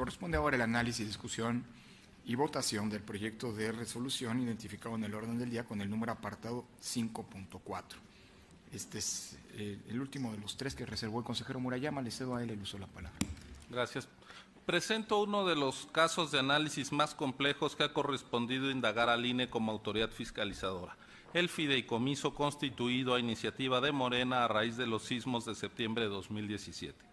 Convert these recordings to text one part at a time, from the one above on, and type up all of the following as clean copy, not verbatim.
Corresponde ahora el análisis, discusión y votación del proyecto de resolución identificado en el orden del día con el número apartado 5.4. Este es el último de los tres que reservó el consejero Murayama. Le cedo a él el uso de la palabra. Gracias. Presento uno de los casos de análisis más complejos que ha correspondido indagar al INE como autoridad fiscalizadora: el fideicomiso constituido a iniciativa de Morena a raíz de los sismos de septiembre de 2017.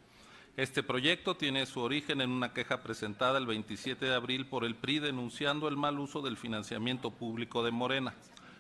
Este proyecto tiene su origen en una queja presentada el 27 de abril por el PRI denunciando el mal uso del financiamiento público de Morena.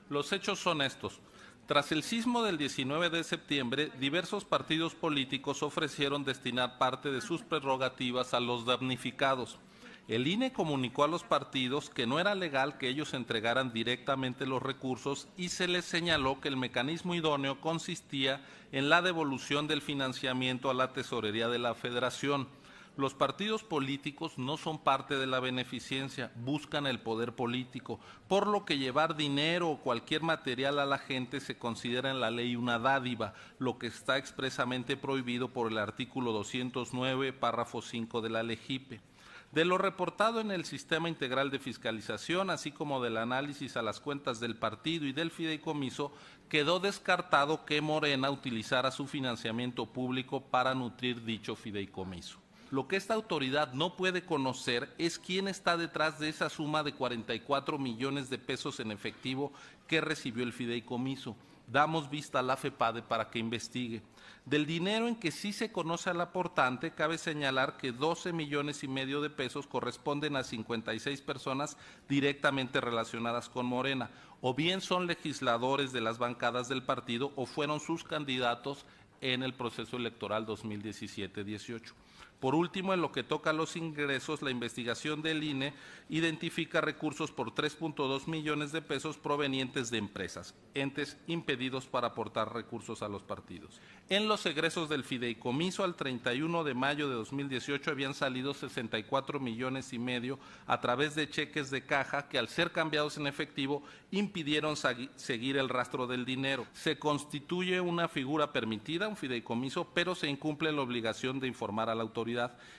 Los hechos son estos. Tras el sismo del 19 de septiembre, diversos partidos políticos ofrecieron destinar parte de sus prerrogativas a los damnificados. El INE comunicó a los partidos que no era legal que ellos entregaran directamente los recursos y se les señaló que el mecanismo idóneo consistía en la devolución del financiamiento a la tesorería de la Federación. Los partidos políticos no son parte de la beneficencia, buscan el poder político, por lo que llevar dinero o cualquier material a la gente se considera en la ley una dádiva, lo que está expresamente prohibido por el artículo 209, párrafo 5 de la LEGIPE. De lo reportado en el Sistema Integral de Fiscalización, así como del análisis a las cuentas del partido y del fideicomiso, quedó descartado que Morena utilizara su financiamiento público para nutrir dicho fideicomiso. Lo que esta autoridad no puede conocer es quién está detrás de esa suma de 44 millones de pesos en efectivo que recibió el fideicomiso. Damos vista a la FEPADE para que investigue. Del dinero en que sí se conoce al aportante, cabe señalar que 12 millones y medio de pesos corresponden a 56 personas directamente relacionadas con Morena, o bien son legisladores de las bancadas del partido o fueron sus candidatos en el proceso electoral 2017-18. Por último, en lo que toca a los ingresos, la investigación del INE identifica recursos por 3.2 millones de pesos provenientes de empresas, entes impedidos para aportar recursos a los partidos. En los egresos del fideicomiso, al 31 de mayo de 2018 habían salido 64 millones y medio a través de cheques de caja que, al ser cambiados en efectivo, impidieron seguir el rastro del dinero. Se constituye una figura permitida, un fideicomiso, pero se incumple la obligación de informar a la autoridad.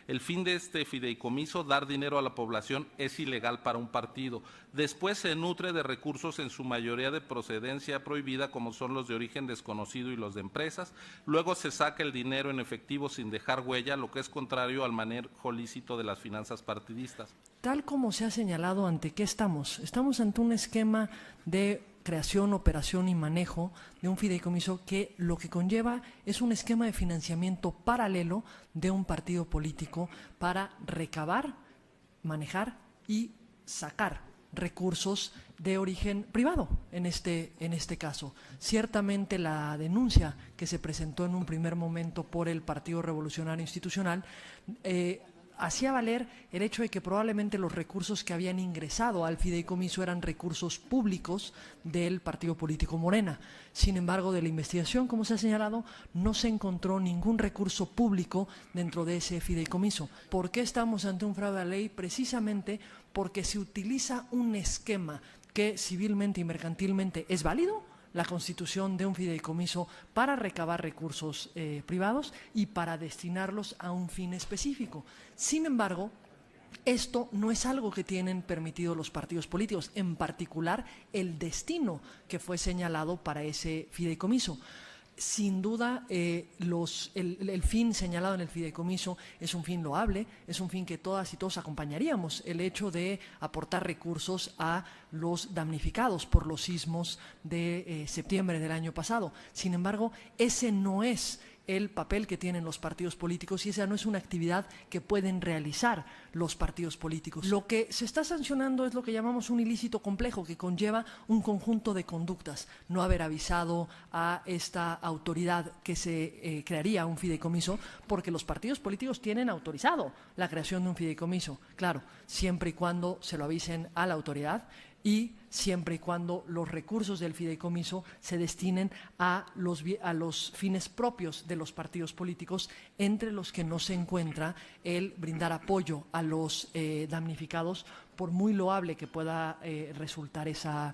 El fin de este fideicomiso, dar dinero a la población, es ilegal para un partido. Después se nutre de recursos en su mayoría de procedencia prohibida, como son los de origen desconocido y los de empresas. Luego se saca el dinero en efectivo sin dejar huella, lo que es contrario al manejo lícito de las finanzas partidistas. Tal como se ha señalado, ¿ante qué estamos? Estamos ante un esquema de creación, operación y manejo de un fideicomiso que lo que conlleva es un esquema de financiamiento paralelo de un partido político para recabar, manejar y sacar recursos de origen privado en este caso. Ciertamente la denuncia que se presentó en un primer momento por el Partido Revolucionario Institucional hacía valer el hecho de que probablemente los recursos que habían ingresado al fideicomiso eran recursos públicos del partido político Morena. Sin embargo, de la investigación, como se ha señalado, no se encontró ningún recurso público dentro de ese fideicomiso. ¿Por qué estamos ante un fraude a la ley? Precisamente porque se utiliza un esquema que civilmente y mercantilmente es válido, la constitución de un fideicomiso para recabar recursos privados y para destinarlos a un fin específico. Sin embargo, esto no es algo que tienen permitido los partidos políticos, en particular el destino que fue señalado para ese fideicomiso. Sin duda, el fin señalado en el fideicomiso es un fin loable, es un fin que todas y todos acompañaríamos, el hecho de aportar recursos a los damnificados por los sismos de septiembre del año pasado. Sin embargo, ese no es el papel que tienen los partidos políticos y esa no es una actividad que pueden realizar los partidos políticos. Lo que se está sancionando es lo que llamamos un ilícito complejo que conlleva un conjunto de conductas. No haber avisado a esta autoridad que se crearía un fideicomiso, porque los partidos políticos tienen autorizado la creación de un fideicomiso, claro, siempre y cuando se lo avisen a la autoridad y siempre y cuando los recursos del fideicomiso se destinen a los fines propios de los partidos políticos, entre los que no se encuentra el brindar apoyo a los damnificados, por muy loable que pueda resultar esa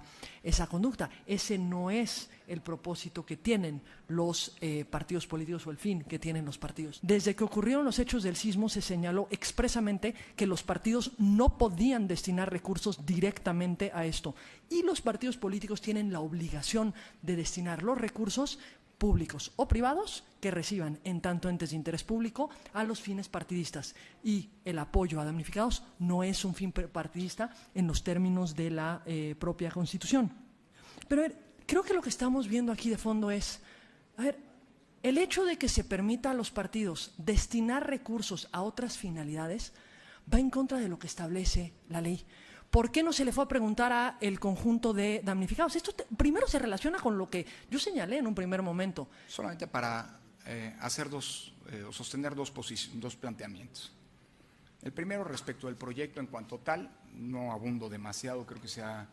conducta. Ese no es el propósito que tienen los partidos políticos o el fin que tienen los partidos. Desde que ocurrieron los hechos del sismo se señaló expresamente que los partidos no podían destinar recursos directamente a esto y los partidos políticos tienen la obligación de destinar los recursos públicos o privados que reciban en tanto entes de interés público a los fines partidistas, y el apoyo a damnificados no es un fin partidista en los términos de la propia Constitución. Pero creo que lo que estamos viendo aquí de fondo es, el hecho de que se permita a los partidos destinar recursos a otras finalidades va en contra de lo que establece la ley. ¿Por qué no se le fue a preguntar a el conjunto de damnificados? Esto primero se relaciona con lo que yo señalé en un primer momento. Solamente para sostener dos planteamientos. El primero, respecto al proyecto en cuanto tal, no abundo demasiado, creo que se ha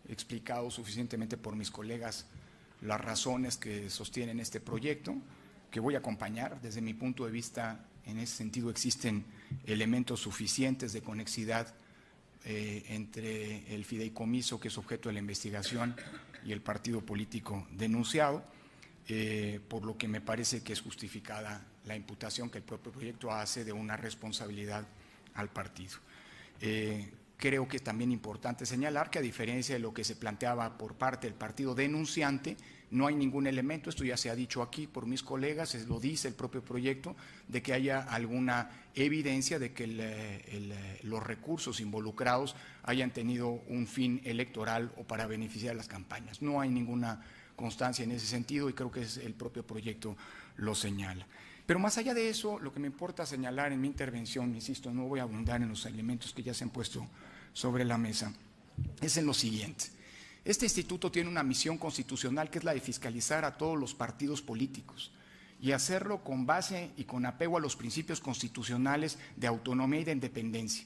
explicado suficientemente por mis colegas las razones que sostienen este proyecto, que voy a acompañar. Desde mi punto de vista, en ese sentido existen elementos suficientes de conexidad entre el fideicomiso, que es objeto de la investigación, y el partido político denunciado, por lo que me parece que es justificada la imputación que el propio proyecto hace de una responsabilidad al partido. Creo que es también importante señalar que, a diferencia de lo que se planteaba por parte del partido denunciante, no hay ningún elemento, esto ya se ha dicho aquí por mis colegas, lo dice el propio proyecto, de que haya alguna evidencia de que los recursos involucrados hayan tenido un fin electoral o para beneficiar las campañas. No hay ninguna constancia en ese sentido y creo que el propio proyecto lo señala. Pero más allá de eso, lo que me importa señalar en mi intervención, insisto, no voy a abundar en los elementos que ya se han puesto sobre la mesa, es en lo siguiente. Este instituto tiene una misión constitucional que es la de fiscalizar a todos los partidos políticos y hacerlo con base y con apego a los principios constitucionales de autonomía y de independencia.